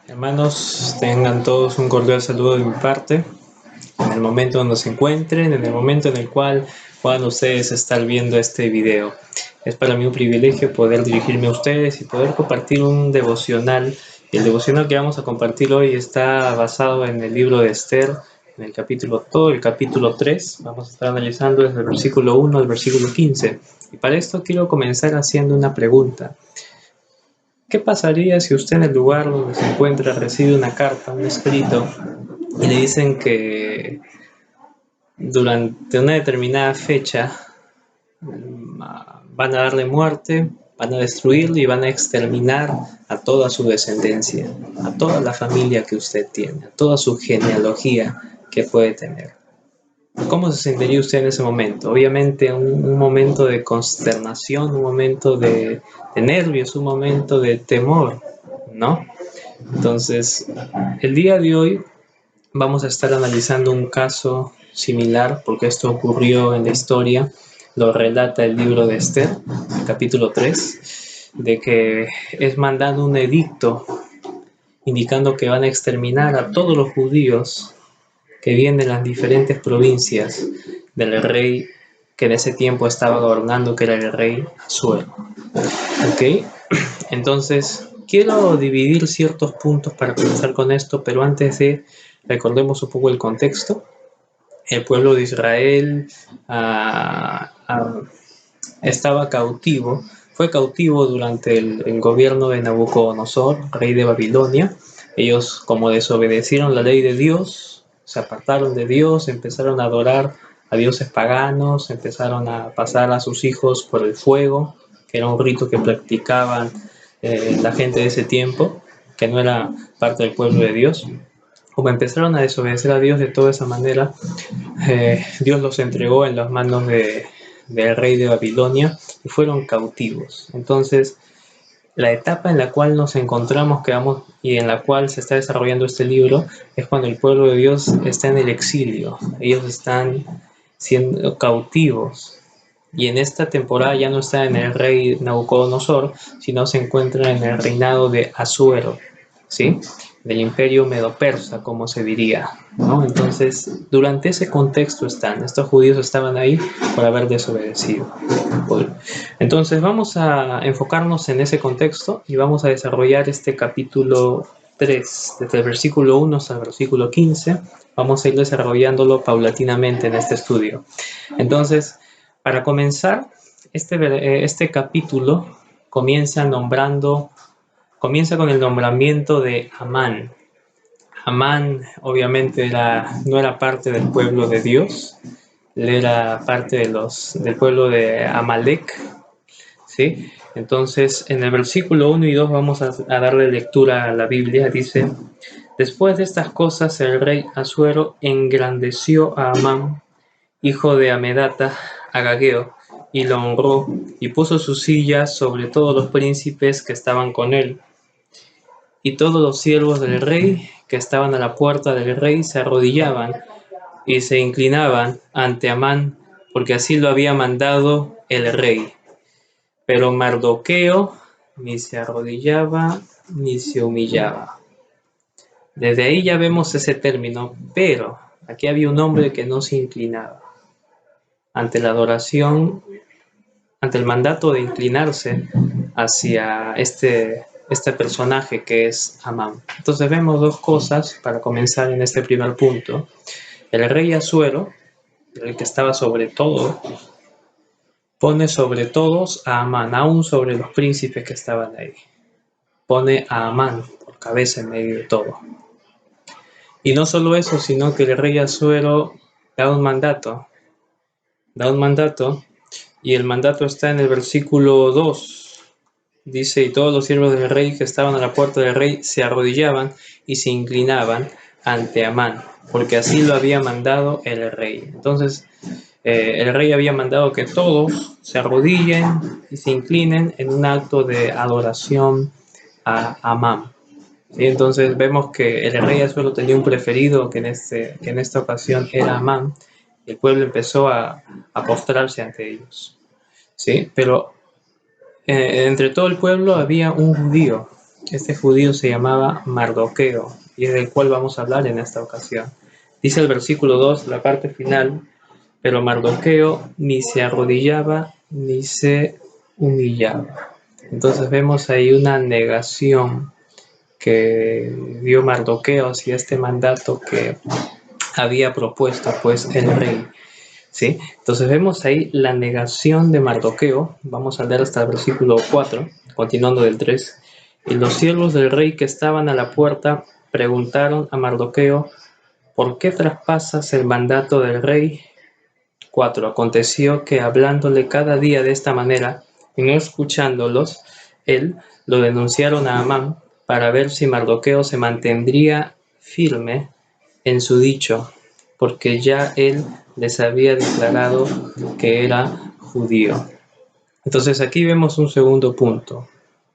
Hermanos, tengan todos un cordial saludo de mi parte. En el momento donde se encuentren, en el momento en el cual puedan ustedes estar viendo este video. Es para mí un privilegio poder dirigirme a ustedes y poder compartir un devocional. Y el devocional que vamos a compartir hoy está basado en el libro de Esther, en el todo el capítulo 3. Vamos a estar analizando desde el versículo 1 al versículo 15. Y para esto quiero comenzar haciendo una pregunta. ¿Qué pasaría si usted en el lugar donde se encuentra recibe una carta, un escrito, y le dicen que durante una determinada fecha van a darle muerte, van a destruirlo y van a exterminar a toda su descendencia, a toda la familia que usted tiene, a toda su genealogía que puede tener? ¿Cómo se sentiría usted en ese momento? Obviamente un momento de consternación, un momento de nervios, un momento de temor, ¿no? Entonces, el día de hoy vamos a estar analizando un caso similar, porque esto ocurrió en la historia, lo relata el libro de Esther, el capítulo 3, de que es mandado un edicto indicando que van a exterminar a todos los judíos que vienen de las diferentes provincias del rey que en ese tiempo estaba gobernando, que era el rey Asuero. ¿Ok? Entonces, quiero dividir ciertos puntos para comenzar con esto, pero antes de recordemos un poco el contexto. El pueblo de Israel estaba cautivo, fue cautivo durante el gobierno de Nabucodonosor, rey de Babilonia. Ellos, como desobedecieron la ley de Dios, se apartaron de Dios, empezaron a adorar a dioses paganos, empezaron a pasar a sus hijos por el fuego, que era un rito que practicaban la gente de ese tiempo, que no era parte del pueblo de Dios. Como empezaron a desobedecer a Dios de toda esa manera, Dios los entregó en las manos del rey de Babilonia y fueron cautivos. Entonces, la etapa en la cual nos encontramos y en la cual se está desarrollando este libro es cuando el pueblo de Dios está en el exilio. Ellos están siendo cautivos. Y en esta temporada ya no está en el rey Nabucodonosor, sino se encuentra en el reinado de Asuero, ¿sí? Del imperio medo-persa, como se diría, ¿no? Entonces, durante ese contexto estos judíos estaban ahí por haber desobedecido. Entonces, vamos a enfocarnos en ese contexto y vamos a desarrollar este capítulo 3, desde el versículo 1 hasta el versículo 15. Vamos a ir desarrollándolo paulatinamente en este estudio. Entonces, para comenzar, este capítulo comienza con el nombramiento de Amán. Amán obviamente no era parte del pueblo de Dios, él era parte del pueblo de Amalek, ¿sí? Entonces, en el versículo 1 y 2 vamos a darle lectura a la Biblia. Dice: después de estas cosas, el rey Asuero engrandeció a Amán, hijo de Amedata, agageo, y lo honró, y puso su silla sobre todos los príncipes que estaban con él. Y todos los siervos del rey que estaban a la puerta del rey se arrodillaban y se inclinaban ante Amán, porque así lo había mandado el rey. Pero Mardoqueo ni se arrodillaba ni se humillaba. Desde ahí ya vemos ese término, pero aquí había un hombre que no se inclinaba ante la adoración, ante el mandato de inclinarse hacia este personaje que es Amán. Entonces vemos dos cosas para comenzar en este primer punto. El rey Asuero, el que estaba sobre todo, pone sobre todos a Amán, aún sobre los príncipes que estaban ahí. Pone a Amán por cabeza en medio de todo. Y no solo eso, sino que el rey Asuero da un mandato, y el mandato está en el versículo 2. Dice: y todos los siervos del rey que estaban a la puerta del rey se arrodillaban y se inclinaban ante Amán, porque así lo había mandado el rey. Entonces, el rey había mandado que todos se arrodillen y se inclinen en un acto de adoración a Amán. ¿Sí? Entonces vemos que el rey Asuero tenía un preferido que en esta ocasión era Amán. El pueblo empezó a postrarse ante ellos, ¿sí? Pero entre todo el pueblo había un judío Este judío se llamaba Mardoqueo y es del cual vamos a hablar en esta ocasión. Dice el versículo 2, la parte final: pero Mardoqueo ni se arrodillaba ni se humillaba. Entonces vemos ahí una negación que dio Mardoqueo hacia este mandato que había propuesto pues el rey. ¿Sí? Entonces vemos ahí la negación de Mardoqueo. Vamos a leer hasta el versículo 4, continuando del 3. Y los siervos del rey que estaban a la puerta preguntaron a Mardoqueo: ¿por qué traspasas el mandato del rey? 4. Aconteció que hablándole cada día de esta manera y no escuchándolos, él lo denunciaron a Amán para ver si Mardoqueo se mantendría firme en su dicho, porque ya él les había declarado que era judío. Entonces aquí vemos un segundo punto.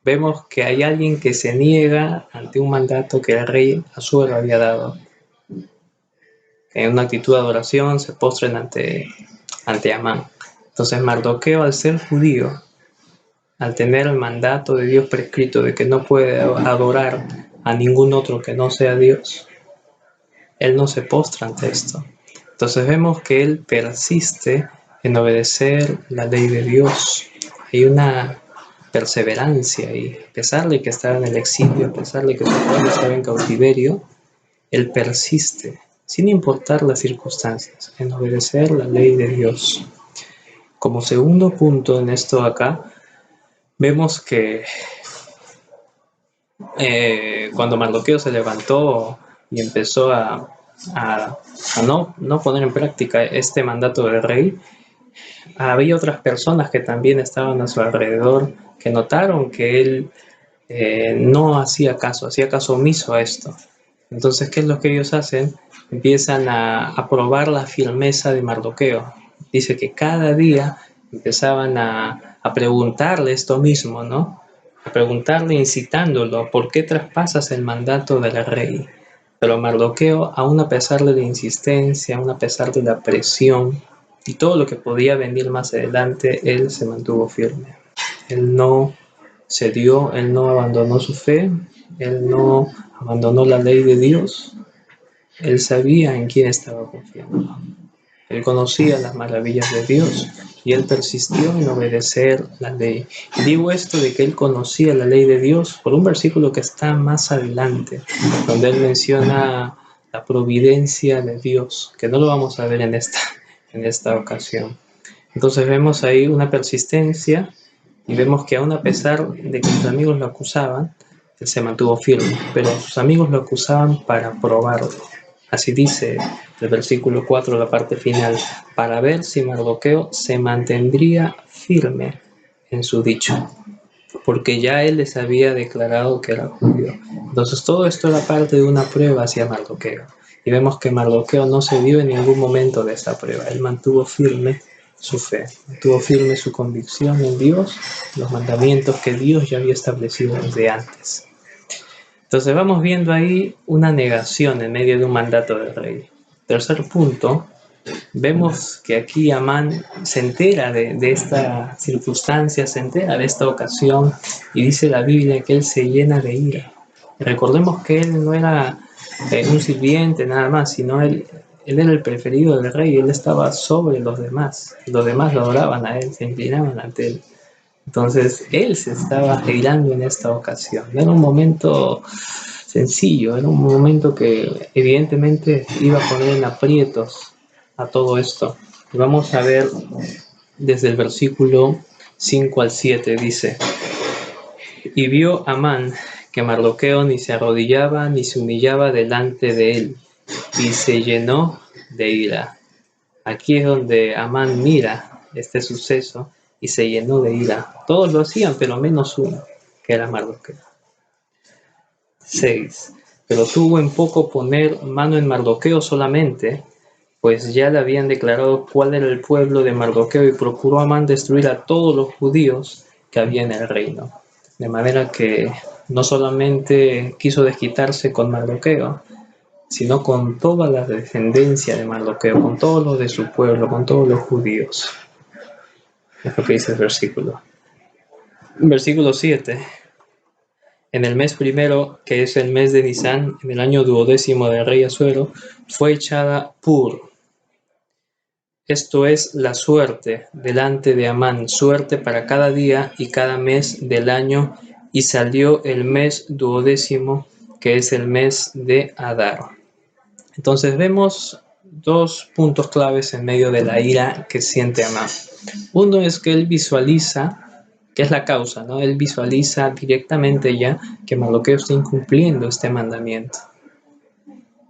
Vemos que hay alguien que se niega ante un mandato que el rey Asuero había dado. En una actitud de adoración se postren ante Amán. Entonces Mardoqueo, al ser judío, al tener el mandato de Dios prescrito de que no puede adorar a ningún otro que no sea Dios, él no se postra ante esto. Entonces vemos que él persiste en obedecer la ley de Dios. Hay una perseverancia ahí. A pesar de que estaba en el exilio, a pesar de que su pueblo estaba en cautiverio, él persiste, sin importar las circunstancias, en obedecer la ley de Dios. Como segundo punto en esto acá, vemos que cuando Mardoqueo se levantó y empezó a no poner en práctica este mandato del rey, había otras personas que también estaban a su alrededor que notaron que él no hacía caso omiso a esto. Entonces, ¿qué es lo que ellos hacen? Empiezan a probar la firmeza de Mardoqueo. Dice que cada día empezaban a preguntarle esto mismo, ¿no? A preguntarle, incitándolo: ¿por qué traspasas el mandato del rey? Pero Mardoqueo, aún a pesar de la insistencia, aún a pesar de la presión y todo lo que podía venir más adelante, él se mantuvo firme. Él no cedió, él no abandonó su fe, él no abandonó la ley de Dios. Él sabía en quién estaba confiando. Él conocía las maravillas de Dios y él persistió en obedecer la ley. Y digo esto de que él conocía la ley de Dios por un versículo que está más adelante, donde él menciona la providencia de Dios, que no lo vamos a ver en esta ocasión. Entonces vemos ahí una persistencia y vemos que aún a pesar de que sus amigos lo acusaban, él se mantuvo firme, pero sus amigos lo acusaban para probarlo. Así dice el versículo 4, la parte final: para ver si Mardoqueo se mantendría firme en su dicho, porque ya él les había declarado que era judío. Entonces todo esto era parte de una prueba hacia Mardoqueo. Y vemos que Mardoqueo no se dio en ningún momento de esta prueba. Él mantuvo firme su fe, mantuvo firme su convicción en Dios, los mandamientos que Dios ya había establecido desde antes. Entonces vamos viendo ahí una negación en medio de un mandato del rey. Tercer punto, vemos que aquí Amán se entera de esta circunstancia, se entera de esta ocasión, y dice la Biblia que él se llena de ira. Recordemos que él no era un sirviente nada más, sino él era el preferido del rey, él estaba sobre los demás lo adoraban a él, se inclinaban ante él. Entonces él se estaba irando en esta ocasión. No era un momento sencillo, era un momento que evidentemente iba a poner en aprietos a todo esto. Y vamos a ver desde el versículo 5 al 7, dice: y vio Amán que Mardoqueo ni se arrodillaba ni se humillaba delante de él, y se llenó de ira. Aquí es donde Amán mira este suceso y se llenó de ira. Todos lo hacían, pero menos uno, que era Mardoqueo. 6. Pero tuvo en poco poner mano en Mardoqueo solamente, pues ya le habían declarado cuál era el pueblo de Mardoqueo, y procuró Amán destruir a todos los judíos que había en el reino. De manera que no solamente quiso desquitarse con Mardoqueo, sino con toda la descendencia de Mardoqueo, con todos los de su pueblo, con todos los judíos. Es lo que dice el versículo. Versículo 7. En el mes primero, que es el mes de Nisan, en el año 12º del rey Asuero, fue echada Pur. Esto es la suerte delante de Amán, suerte para cada día y cada mes del año, y salió el mes 12º, que es el mes de Adar. Entonces vemos dos puntos claves en medio de la ira que siente Amán. Uno es que él visualiza, que es la causa, ¿no? Él visualiza directamente ya que Mardoqueo está incumpliendo este mandamiento.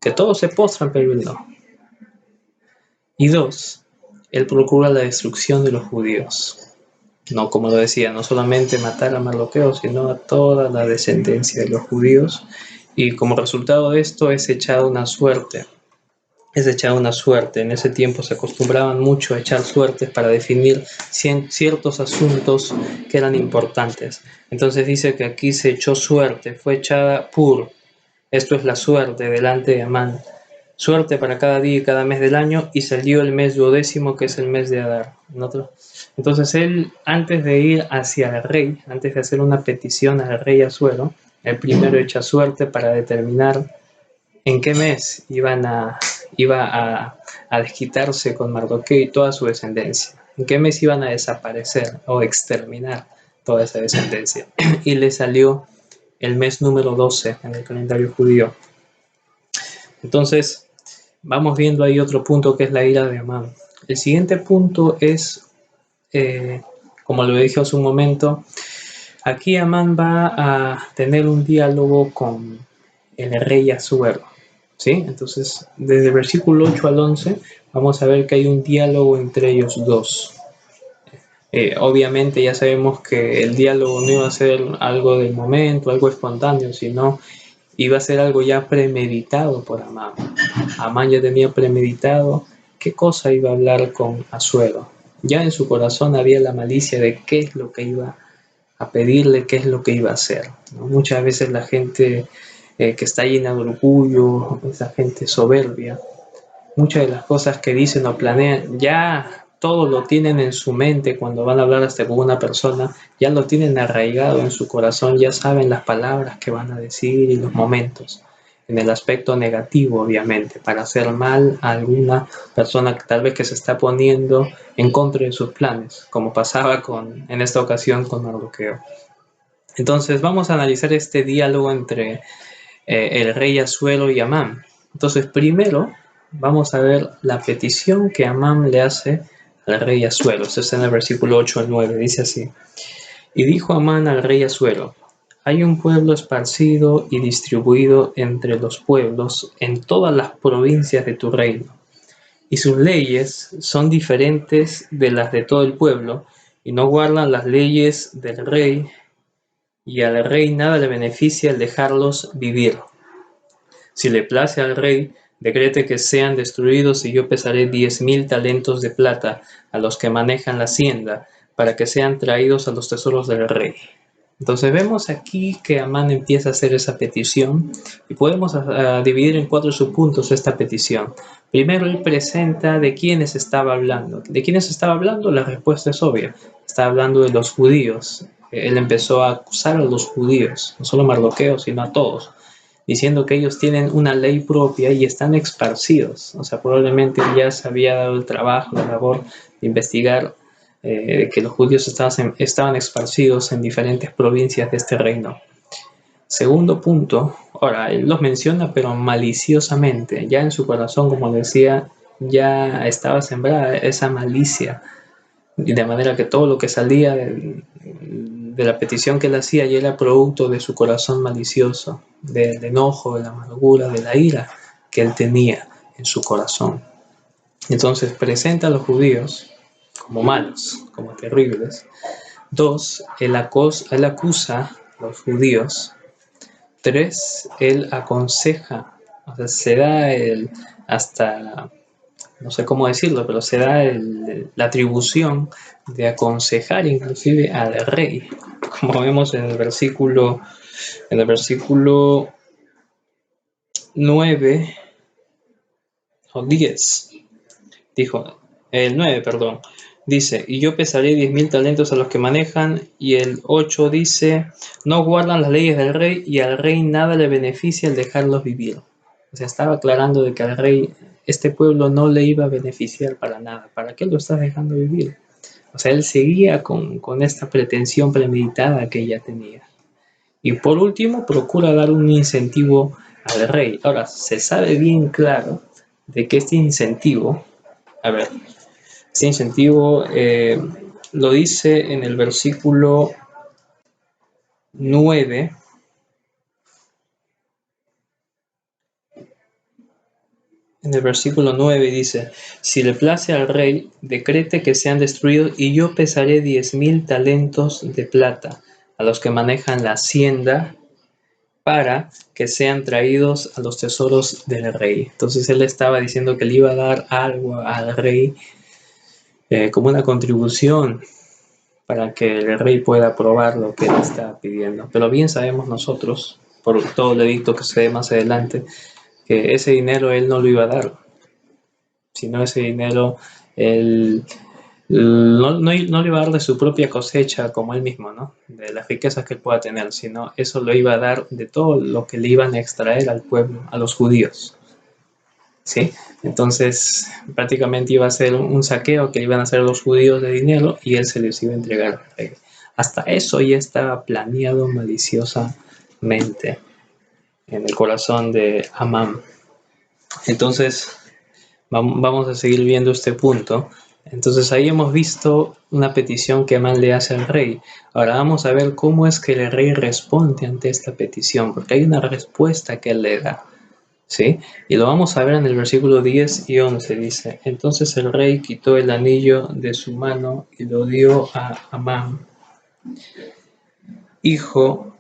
Que todos se postran, pero él no. Y dos, él procura la destrucción de los judíos. No, como lo decía, no solamente matar a Mardoqueo, sino a toda la descendencia de los judíos. Y como resultado de esto es echada una suerte. Es echada una suerte. En ese tiempo se acostumbraban mucho a echar suertes para definir ciertos asuntos que eran importantes. Entonces dice que aquí se echó suerte, fue echada Pur. Esto es la suerte delante de Amán. Suerte para cada día y cada mes del año, y salió el mes 12º, que es el mes de Adar. Entonces él, antes de ir hacia el rey, antes de hacer una petición al rey Asuero, él primero echa suerte para determinar en qué mes iba a desquitarse con Mardoqueo y toda su descendencia. En qué mes iban a desaparecer o exterminar toda esa descendencia. Y le salió el mes número 12 en el calendario judío. Entonces, vamos viendo ahí otro punto que es la ira de Amán. El siguiente punto es, como lo dije hace un momento, aquí Amán va a tener un diálogo con el rey Asuero, ¿sí? Entonces, desde el versículo 8 al 11, vamos a ver que hay un diálogo entre ellos dos. Obviamente ya sabemos que el diálogo no iba a ser algo del momento, algo espontáneo, sino iba a ser algo ya premeditado por Amán. Amán ya tenía premeditado qué cosa iba a hablar con Asuero. Ya en su corazón había la malicia de qué es lo que iba a pedirle, qué es lo que iba a hacer, ¿no? Muchas veces la gente que está llena de orgullo, esa gente soberbia, muchas de las cosas que dicen o planean, ya todo lo tienen en su mente cuando van a hablar hasta con una persona, ya lo tienen arraigado en su corazón, ya saben las palabras que van a decir y los momentos, en el aspecto negativo, obviamente, para hacer mal a alguna persona que tal vez que se está poniendo en contra de sus planes, como pasaba en esta ocasión con Mardoqueo. Entonces vamos a analizar este diálogo entre el rey Asuero y Amán. Entonces primero vamos a ver la petición que Amán le hace al rey Asuero. Esto está en el versículo 8 al 9, dice así: y dijo Amán al rey Asuero: hay un pueblo esparcido y distribuido entre los pueblos en todas las provincias de tu reino, y sus leyes son diferentes de las de todo el pueblo, y no guardan las leyes del rey, y al rey nada le beneficia el dejarlos vivir. Si le place al rey, decrete que sean destruidos, y yo pesaré 10.000 talentos de plata a los que manejan la hacienda, para que sean traídos a los tesoros del rey. Entonces vemos aquí que Amán empieza a hacer esa petición, y podemos dividir en 4 subpuntos esta petición. Primero, él presenta de quiénes estaba hablando. ¿De quiénes estaba hablando? La respuesta es obvia. Está hablando de los judíos. Él empezó a acusar a los judíos, no solo a Mardoqueo, sino a todos, diciendo que ellos tienen una ley propia y están esparcidos. O sea, probablemente ya se había dado el trabajo, la labor de investigar que los judíos estaban esparcidos en diferentes provincias de este reino. Segundo punto, ahora, él los menciona pero maliciosamente. Ya en su corazón, como decía, ya estaba sembrada esa malicia, de manera que todo lo que salía de la petición que él hacía ya era producto de su corazón malicioso, del enojo, de la amargura, de la ira que él tenía en su corazón. Entonces presenta a los judíos como malos, como terribles. 2, él acusa a los judíos. 3, él aconseja, o sea, se da hasta, no sé cómo decirlo, pero se da la atribución de aconsejar inclusive al rey, como vemos en el versículo 9 o 10, dijo, el 9, perdón. Dice, y yo pesaré 10.000 talentos a los que manejan, y el 8 dice, no guardan las leyes del rey, y al rey nada le beneficia el dejarlos vivir. O sea, estaba aclarando de que al rey este pueblo no le iba a beneficiar para nada. ¿Para qué lo estás dejando vivir? O sea, él seguía con esta pretensión premeditada que ella tenía. Y por último, procura dar un incentivo al rey. Ahora, se sabe bien claro de que este incentivo, a ver, este incentivo lo dice en el versículo 9. En el versículo 9 dice, si le place al rey, decrete que sean destruidos y yo pesaré 10.000 talentos de plata a los que manejan la hacienda para que sean traídos a los tesoros del rey. Entonces él estaba diciendo que le iba a dar algo al rey como una contribución para que el rey pueda aprobar lo que él está pidiendo. Pero bien sabemos nosotros, por todo el edicto que se dé más adelante, que ese dinero él no lo iba a dar, sino ese dinero él no le iba a dar de su propia cosecha como él mismo, ¿no? De las riquezas que él pueda tener, sino eso lo iba a dar de todo lo que le iban a extraer al pueblo, a los judíos, ¿sí? Entonces prácticamente iba a ser un saqueo que iban a hacer los judíos de dinero y él se les iba a entregar. Hasta eso ya estaba planeado maliciosamente en el corazón de Amán. Entonces vamos a seguir viendo este punto. Entonces ahí hemos visto una petición que Amán le hace al rey. Ahora vamos a ver cómo es que el rey responde ante esta petición, porque hay una respuesta que él le da, ¿sí? Y lo vamos a ver en el versículo 10 y 11, dice, entonces el rey quitó el anillo de su mano y lo dio a Amán, hijo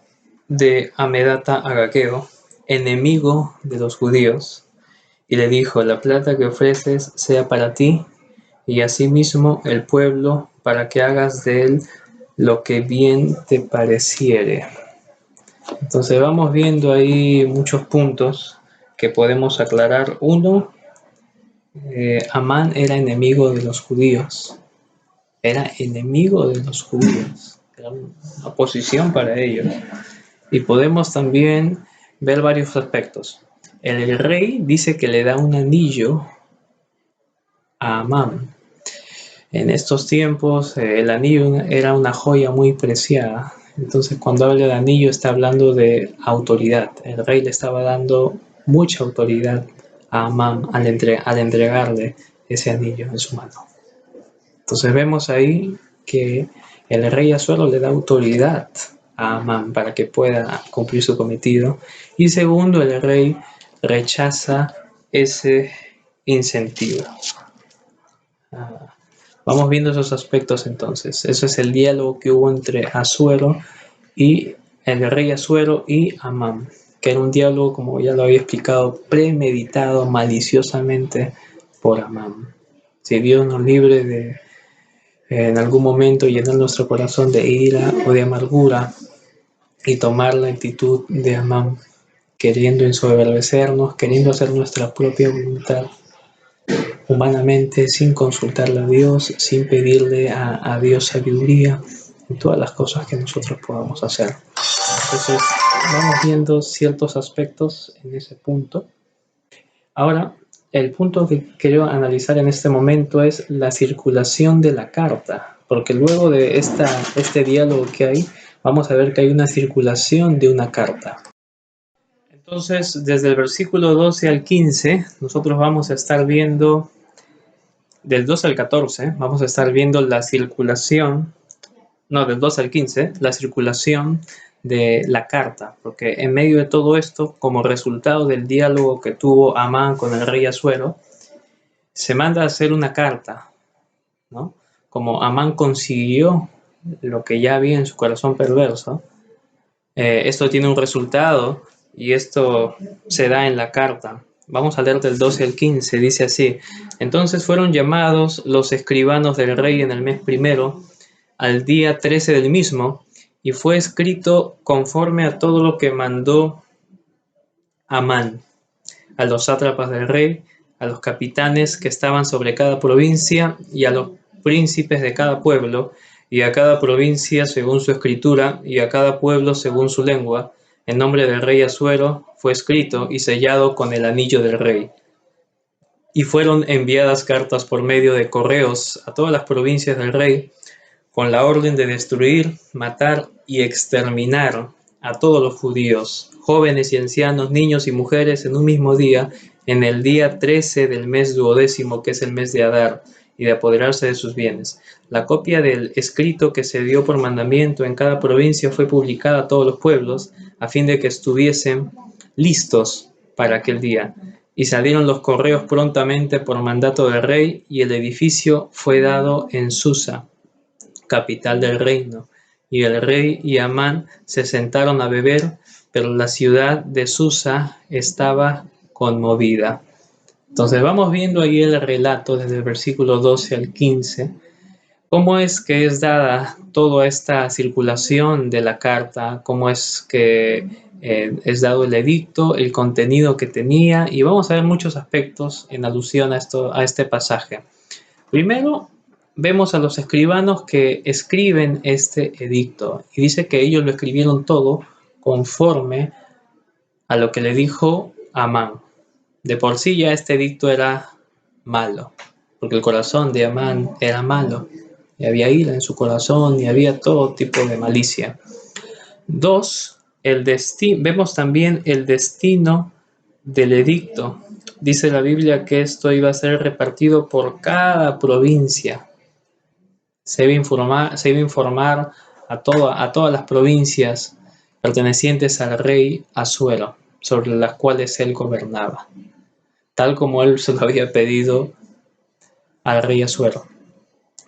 de Amedata Agageo, enemigo de los judíos, y le dijo, la plata que ofreces sea para ti y asimismo el pueblo, para que hagas de él lo que bien te pareciere. Entonces vamos viendo ahí muchos puntos que podemos aclarar. Uno, Amán era enemigo de los judíos. Era enemigo de los judíos. Era una oposición para ellos. Y podemos también ver varios aspectos. El rey dice que le da un anillo a Amán. En estos tiempos el anillo era una joya muy preciada. Entonces cuando habla de anillo está hablando de autoridad. El rey le estaba dando mucha autoridad a Amán al entregarle ese anillo en su mano. Entonces vemos ahí que el rey Asuero le da autoridad a Amán para que pueda cumplir su cometido. Y segundo, el rey rechaza ese incentivo. Vamos viendo esos aspectos entonces. Ese es el diálogo que hubo entre Asuero y el rey Asuero y Amán, que era un diálogo, como ya lo había explicado, premeditado maliciosamente por Amán. Si Dios nos libre de en algún momento llenar nuestro corazón de ira o de amargura y tomar la actitud de Amán, queriendo ensoberbecernos, queriendo hacer nuestra propia voluntad humanamente, sin consultarle a Dios, sin pedirle a Dios sabiduría en todas las cosas que nosotros podamos hacer. Entonces, vamos viendo ciertos aspectos en ese punto. Ahora, el punto que quiero analizar en este momento es la circulación de la carta, porque luego de este diálogo que hay, vamos a ver que hay una circulación de una carta. Entonces, desde el versículo 12 al 15, nosotros vamos a estar viendo, del 12 al 14, vamos a estar viendo la circulación, no, del 12 al 15, la circulación de la carta, porque en medio de todo esto, como resultado del diálogo que tuvo Amán con el rey Asuero, se manda a hacer una carta, ¿no? Como Amán consiguió lo que ya había en su corazón perverso, esto tiene un resultado y esto se da en la carta. Vamos a leer del 12 al 15, dice así: entonces fueron llamados los escribanos del rey en el mes primero, al día 13 del mismo, y fue escrito conforme a todo lo que mandó Amán, a los sátrapas del rey, a los capitanes que estaban sobre cada provincia y a los príncipes de cada pueblo, y a cada provincia según su escritura, y a cada pueblo según su lengua. El nombre del rey Asuero fue escrito y sellado con el anillo del rey. Y fueron enviadas cartas por medio de correos a todas las provincias del rey, con la orden de destruir, matar y exterminar a todos los judíos, jóvenes y ancianos, niños y mujeres, en un mismo día, en el día 13 del mes duodécimo, que es el mes de Adar, y de apoderarse de sus bienes. La copia del escrito que se dio por mandamiento en cada provincia fue publicada a todos los pueblos, a fin de que estuviesen listos para aquel día. Y salieron los correos prontamente por mandato del rey, y el edificio fue dado en Susa, capital del reino. Y el rey y Amán se sentaron a beber, pero la ciudad de Susa estaba conmovida. Entonces vamos viendo ahí el relato desde el versículo 12 al 15, cómo es que es dada toda esta circulación de la carta, cómo es que es dado el edicto, el contenido que tenía, y vamos a ver muchos aspectos en alusión a este pasaje. Primero, vemos a los escribanos que escriben este edicto, y dice que ellos lo escribieron todo conforme a lo que le dijo Amán. De por sí ya este edicto era malo, porque el corazón de Amán era malo, y había ira en su corazón, y había todo tipo de malicia. Dos, vemos también el destino del edicto. Dice la Biblia que esto iba a ser repartido por cada provincia. Se iba a informar a todas las provincias pertenecientes al rey Asuero, sobre las cuales él gobernaba, tal como él se lo había pedido al rey Asuero.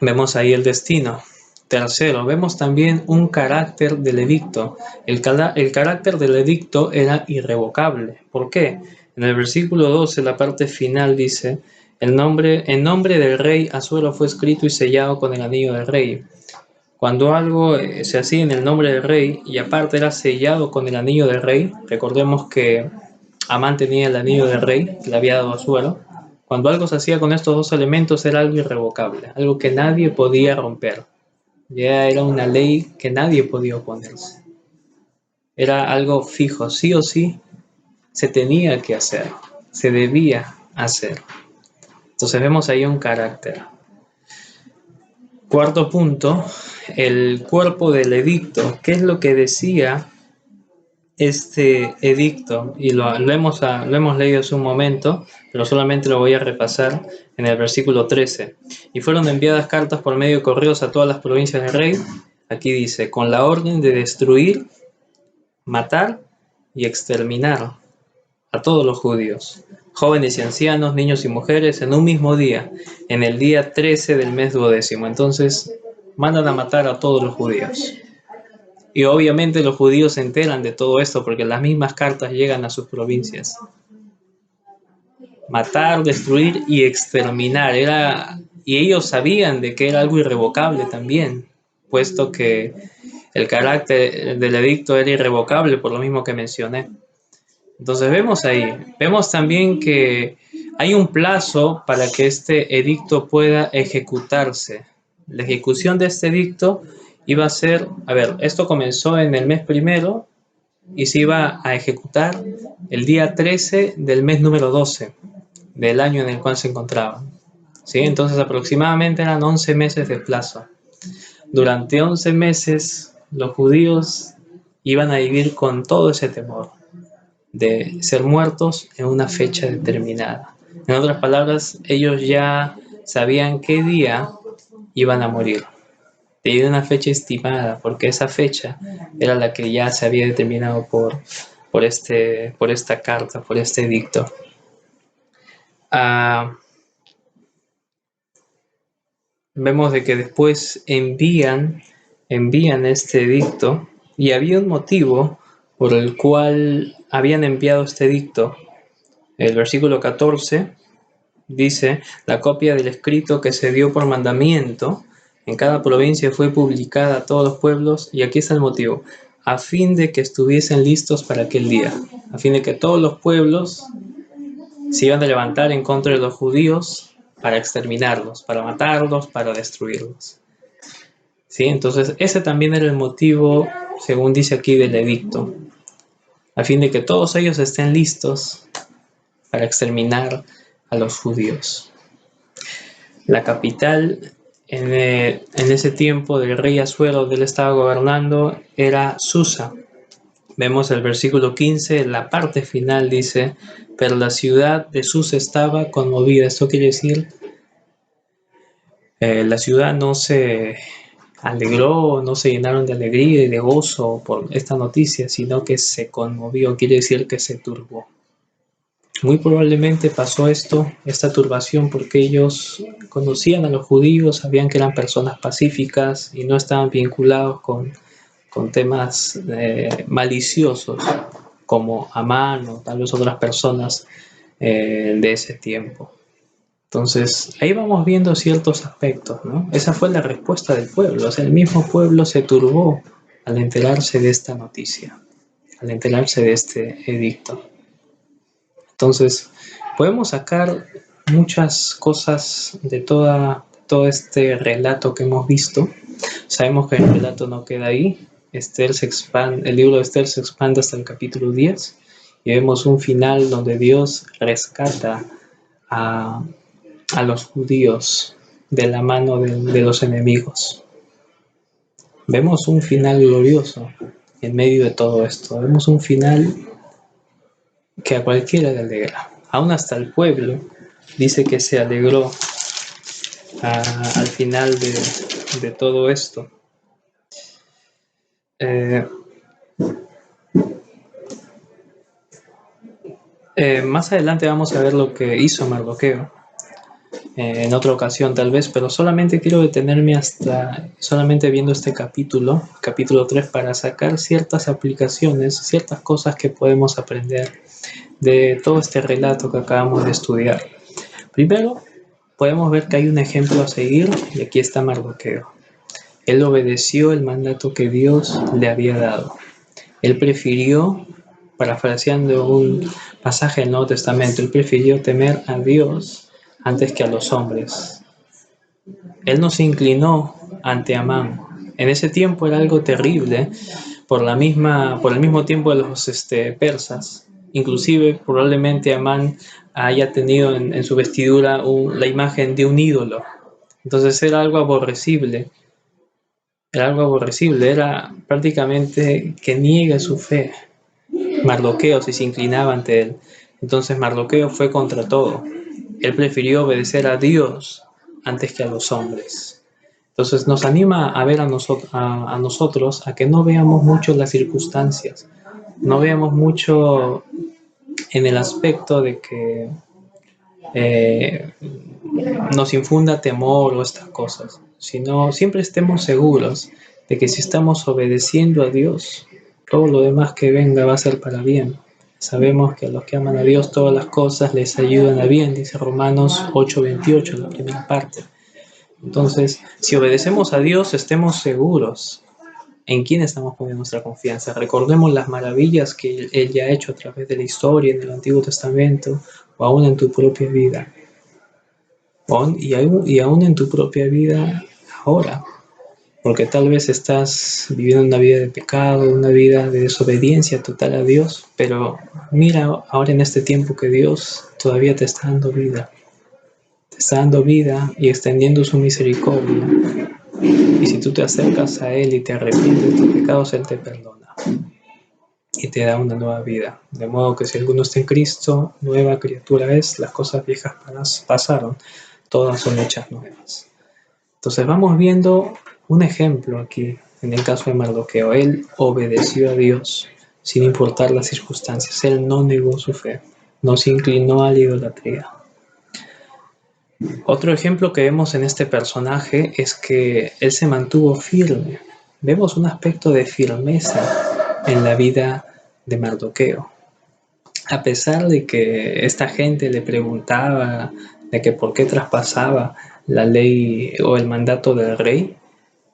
Vemos ahí el destino. Tercero, vemos también un carácter del edicto. El carácter del edicto era irrevocable. ¿Por qué? En el versículo 12, la parte final dice: en nombre del rey Asuero fue escrito y sellado con el anillo del rey. Cuando algo se hacía en el nombre del rey y aparte era sellado con el anillo del rey, recordemos que Amán tenía el anillo del rey que le había dado Asuero. Cuando algo se hacía con estos dos elementos era algo irrevocable, algo que nadie podía romper. Ya era una ley que nadie podía oponerse. Era algo fijo, sí o sí se tenía que hacer, se debía hacer. Entonces vemos ahí un carácter. Cuarto punto, el cuerpo del edicto. ¿Qué es lo que decía este edicto? Y lo hemos leído hace un momento, pero solamente lo voy a repasar en el versículo 13. Y fueron enviadas cartas por medio de correos a todas las provincias del rey. Aquí dice: con la orden de destruir, matar y exterminar a todos los judíos, jóvenes y ancianos, niños y mujeres, en un mismo día, en el día 13 del mes duodécimo. Entonces mandan a matar a todos los judíos. Y obviamente los judíos se enteran de todo esto porque las mismas cartas llegan a sus provincias. Matar, destruir y exterminar. Y ellos sabían de que era algo irrevocable también, puesto que el carácter del edicto era irrevocable por lo mismo que mencioné. Entonces vemos también que hay un plazo para que este edicto pueda ejecutarse. La ejecución de este edicto iba a ser, esto comenzó en el mes primero y se iba a ejecutar el día 13 del mes número 12 del año en el cual se encontraban. ¿Sí? Entonces aproximadamente eran 11 meses de plazo. Durante 11 meses los judíos iban a vivir con todo ese temor de ser muertos en una fecha determinada. En otras palabras, ellos ya sabían qué día iban a morir. Tenían una fecha estimada, porque esa fecha era la que ya se había determinado por esta carta, por este edicto. Vemos de que después envían este edicto, y había un motivo por el cual habían enviado este edicto. El versículo 14 dice: la copia del escrito que se dio por mandamiento en cada provincia fue publicada a todos los pueblos, y aquí está el motivo: a fin de que estuviesen listos para aquel día, a fin de que todos los pueblos se iban a levantar en contra de los judíos para exterminarlos, para matarlos, para destruirlos. ¿Sí? Entonces ese también era el motivo, según dice aquí, del edicto, a fin de que todos ellos estén listos para exterminar a los judíos. La capital en ese tiempo del rey Asuero, donde él estaba gobernando, era Susa. Vemos el versículo 15, la parte final dice, pero la ciudad de Susa estaba conmovida. Esto quiere decir, la ciudad no se alegró, no se llenaron de alegría y de gozo por esta noticia, sino que se conmovió, quiere decir que se turbó. Muy probablemente pasó esta turbación, porque ellos conocían a los judíos, sabían que eran personas pacíficas y no estaban vinculados con temas maliciosos como Amán o tal vez otras personas de ese tiempo. Entonces, ahí vamos viendo ciertos aspectos, ¿no? Esa fue la respuesta del pueblo. O sea, el mismo pueblo se turbó al enterarse de esta noticia, al enterarse de este edicto. Entonces, podemos sacar muchas cosas de todo este relato que hemos visto. Sabemos que el relato no queda ahí. El libro de Esther se expande hasta el capítulo 10 y vemos un final donde Dios rescata a los judíos de la mano de los enemigos. Vemos un final glorioso en medio de todo esto. Vemos un final que a cualquiera le alegra. Aún hasta el pueblo dice que se alegró al final de todo esto. Más adelante vamos a ver lo que hizo Mardoqueo en otra ocasión tal vez, pero solamente quiero detenerme solamente viendo este capítulo 3, para sacar ciertas aplicaciones, ciertas cosas que podemos aprender de todo este relato que acabamos de estudiar. Primero, podemos ver que hay un ejemplo a seguir, y aquí está Mardoqueo. Él obedeció el mandato que Dios le había dado. Él prefirió, parafraseando un pasaje del Nuevo Testamento, él prefirió temer a Dios antes que a los hombres. Él no se inclinó ante Amán. En ese tiempo era algo terrible por el mismo tiempo de los persas. Inclusive probablemente Amán haya tenido en su vestidura la imagen de un ídolo. Entonces era algo aborrecible. Era prácticamente que niega su fe. Mardoqueo, si se inclinaba ante él. Entonces Mardoqueo fue contra todo. Él prefirió obedecer a Dios antes que a los hombres. Entonces nos anima a ver a nosotros a que no veamos mucho las circunstancias, no veamos mucho en el aspecto de que nos infunda temor o estas cosas, sino siempre estemos seguros de que si estamos obedeciendo a Dios, todo lo demás que venga va a ser para bien. Sabemos que a los que aman a Dios todas las cosas les ayudan a bien, dice Romanos 8:28, la primera parte. Entonces, si obedecemos a Dios, estemos seguros en quién estamos poniendo nuestra confianza. Recordemos las maravillas que Él ya ha hecho a través de la historia en el Antiguo Testamento, o aún en tu propia vida. Y aún en tu propia vida ahora. Porque tal vez estás viviendo una vida de pecado, una vida de desobediencia total a Dios, pero mira ahora en este tiempo que Dios todavía te está dando vida. Te está dando vida y extendiendo su misericordia. Y si tú te acercas a Él y te arrepientes de tus pecados, Él te perdona y te da una nueva vida. De modo que si alguno está en Cristo, nueva criatura es, las cosas viejas pasaron, todas son hechas nuevas. Entonces vamos viendo un ejemplo aquí, en el caso de Mardoqueo. Él obedeció a Dios sin importar las circunstancias. Él no negó su fe, no se inclinó a la idolatría. Otro ejemplo que vemos en este personaje es que él se mantuvo firme. Vemos un aspecto de firmeza en la vida de Mardoqueo. A pesar de que esta gente le preguntaba de que por qué traspasaba la ley o el mandato del rey,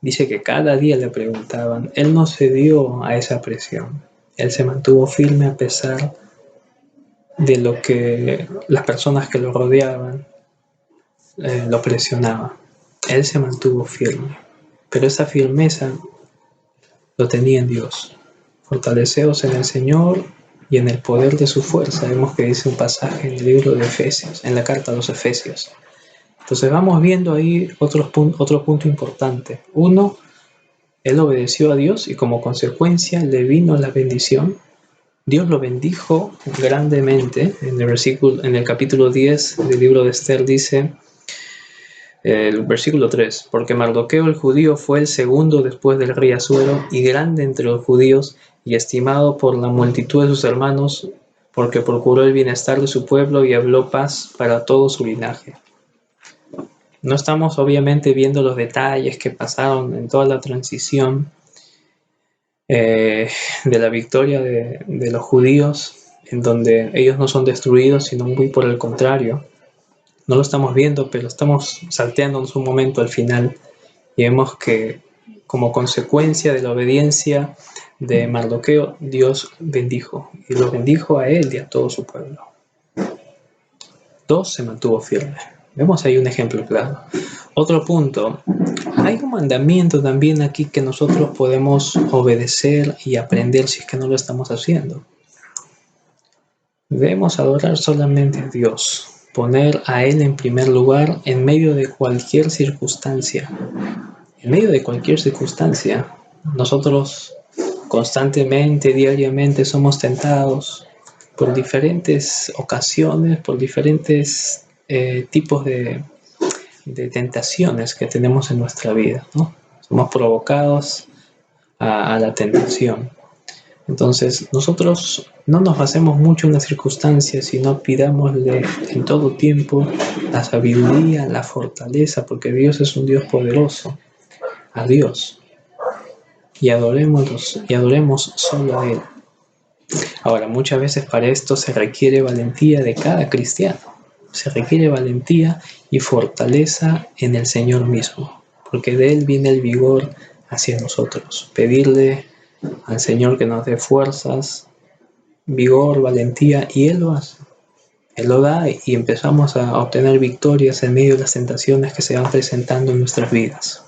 dice que cada día le preguntaban. Él no cedió a esa presión. Él se mantuvo firme a pesar de lo que las personas que lo rodeaban lo presionaba. Él se mantuvo firme, pero esa firmeza lo tenía en Dios. Fortaleceos en el Señor y en el poder de su fuerza. Vemos que dice un pasaje en el libro de Efesios, en la carta a los Efesios. Entonces vamos viendo ahí otro punto importante. Uno, él obedeció a Dios y como consecuencia le vino la bendición. Dios lo bendijo grandemente. En el capítulo 10 del libro de Esther dice, el versículo 3, porque Mardoqueo el judío fue el segundo después del rey Asuero y grande entre los judíos y estimado por la multitud de sus hermanos, porque procuró el bienestar de su pueblo y habló paz para todo su linaje. No estamos obviamente viendo los detalles que pasaron en toda la transición de la victoria de los judíos, en donde ellos no son destruidos, sino muy por el contrario. No lo estamos viendo, pero estamos salteándonos un momento al final y vemos que como consecuencia de la obediencia de Mardoqueo, Dios bendijo, y lo bendijo a él y a todo su pueblo. Dos, se mantuvo firme. Vemos ahí un ejemplo claro. Otro punto, hay un mandamiento también aquí que nosotros podemos obedecer y aprender si es que no lo estamos haciendo. Debemos adorar solamente a Dios, poner a Él en primer lugar en medio de cualquier circunstancia. En medio de cualquier circunstancia, nosotros constantemente, diariamente somos tentados por diferentes ocasiones, por diferentes tipos de tentaciones que tenemos en nuestra vida, ¿no? Somos provocados a la tentación. Entonces, nosotros no nos basemos mucho en las circunstancias, sino pidámosle en todo tiempo la sabiduría, la fortaleza, porque Dios es un Dios poderoso. A Dios. Y adoremos solo a Él. Ahora, muchas veces para esto se requiere valentía de cada cristiano. Se requiere valentía y fortaleza en el Señor mismo, porque de Él viene el vigor hacia nosotros. Pedirle al Señor que nos dé fuerzas, vigor, valentía, y Él lo hace. Él lo da y empezamos a obtener victorias en medio de las tentaciones que se van presentando en nuestras vidas.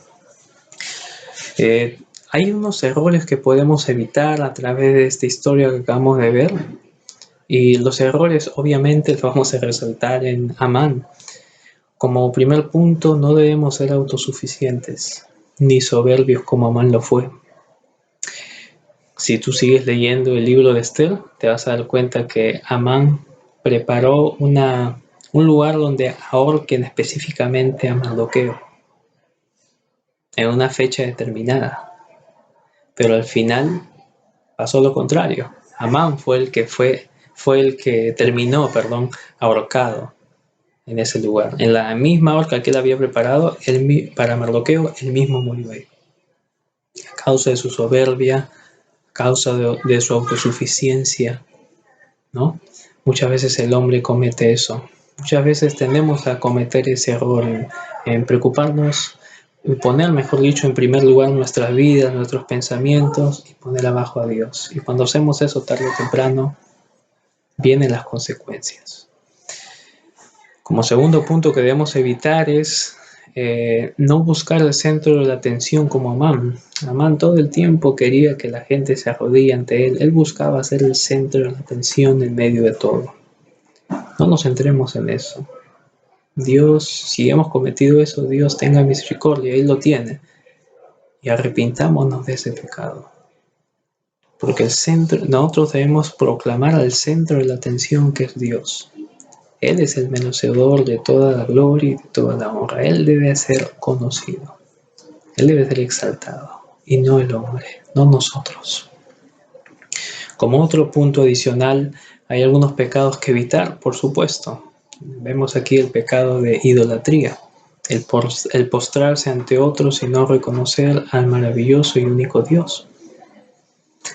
Hay unos errores que podemos evitar a través de esta historia que acabamos de ver, y los errores obviamente los vamos a resaltar en Amán. Como primer punto, no debemos ser autosuficientes ni soberbios como Amán lo fue. Si tú sigues leyendo el libro de Esther, te vas a dar cuenta que Amán preparó un lugar donde ahorquen específicamente a Mardoqueo en una fecha determinada. Pero al final pasó lo contrario. Amán fue el que terminó, ahorcado en ese lugar. En la misma horca que él había preparado para Mardoqueo, él mismo murió ahí. A causa de su soberbia, a causa de su autosuficiencia, ¿no? Muchas veces el hombre comete eso. Muchas veces tendemos a cometer ese error en preocuparnos, poner, mejor dicho, en primer lugar nuestras vidas, nuestros pensamientos, y poner abajo a Dios. Y cuando hacemos eso tarde o temprano, vienen las consecuencias. Como segundo punto que debemos evitar es no buscar el centro de la atención como Amán. Amán todo el tiempo quería que la gente se arrodille ante él. Él buscaba ser el centro de la atención en medio de todo. No nos centremos en eso. Dios, si hemos cometido eso, Dios tenga misericordia, Él lo tiene. Y arrepintámonos de ese pecado. Porque nosotros debemos proclamar al centro de la atención que es Dios. Él es el merecedor de toda la gloria y de toda la honra. Él debe ser conocido. Él debe ser exaltado. Y no el hombre, no nosotros. Como otro punto adicional, hay algunos pecados que evitar, por supuesto. Vemos aquí el pecado de idolatría, el postrarse ante otros y no reconocer al maravilloso y único Dios.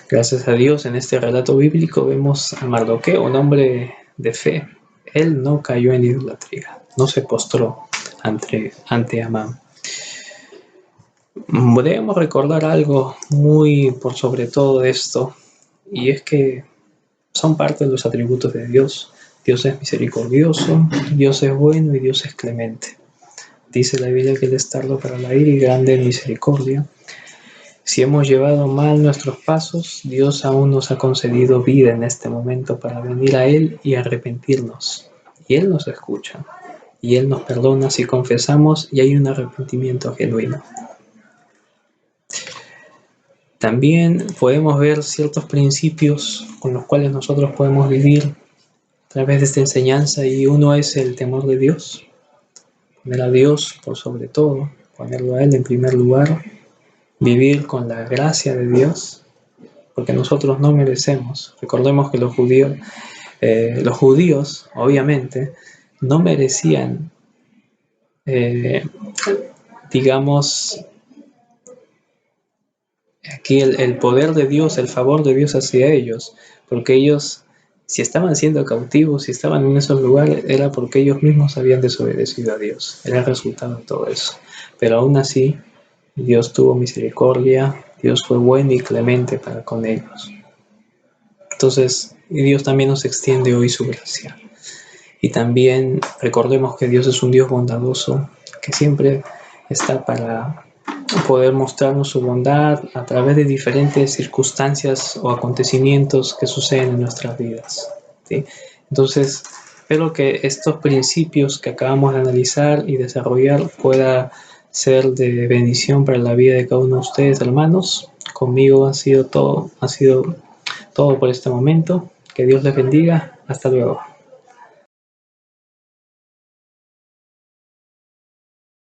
Gracias a Dios, en este relato bíblico vemos a Mardoqueo, un hombre de fe. Él no cayó en idolatría, no se postró ante Amán. Debemos recordar algo muy por sobre todo esto, y es que son parte de los atributos de Dios. Dios es misericordioso, Dios es bueno y Dios es clemente. Dice la Biblia que Él es tardo para la ira y grande en misericordia. Si hemos llevado mal nuestros pasos, Dios aún nos ha concedido vida en este momento para venir a Él y arrepentirnos. Y Él nos escucha. Y Él nos perdona si confesamos y hay un arrepentimiento genuino. También podemos ver ciertos principios con los cuales nosotros podemos vivir a través de esta enseñanza, y uno es el temor de Dios. Poner a Dios por sobre todo, ponerlo a Él en primer lugar, vivir con la gracia de Dios, porque nosotros no merecemos. Recordemos que los judíos obviamente no merecían, digamos, aquí el poder de Dios, el favor de Dios hacia ellos, porque ellos, si estaban siendo cautivos, si estaban en esos lugares, era porque ellos mismos habían desobedecido a Dios. Era el resultado de todo eso. Pero aún así, Dios tuvo misericordia, Dios fue bueno y clemente para con ellos. Entonces, Dios también nos extiende hoy su gracia. Y también recordemos que Dios es un Dios bondadoso, que siempre está para poder mostrarnos su bondad a través de diferentes circunstancias o acontecimientos que suceden en nuestras vidas, ¿sí? Entonces, espero que estos principios que acabamos de analizar y desarrollar pueda ser de bendición para la vida de cada uno de ustedes, hermanos. Conmigo ha sido todo por este momento. Que Dios les bendiga. Hasta luego.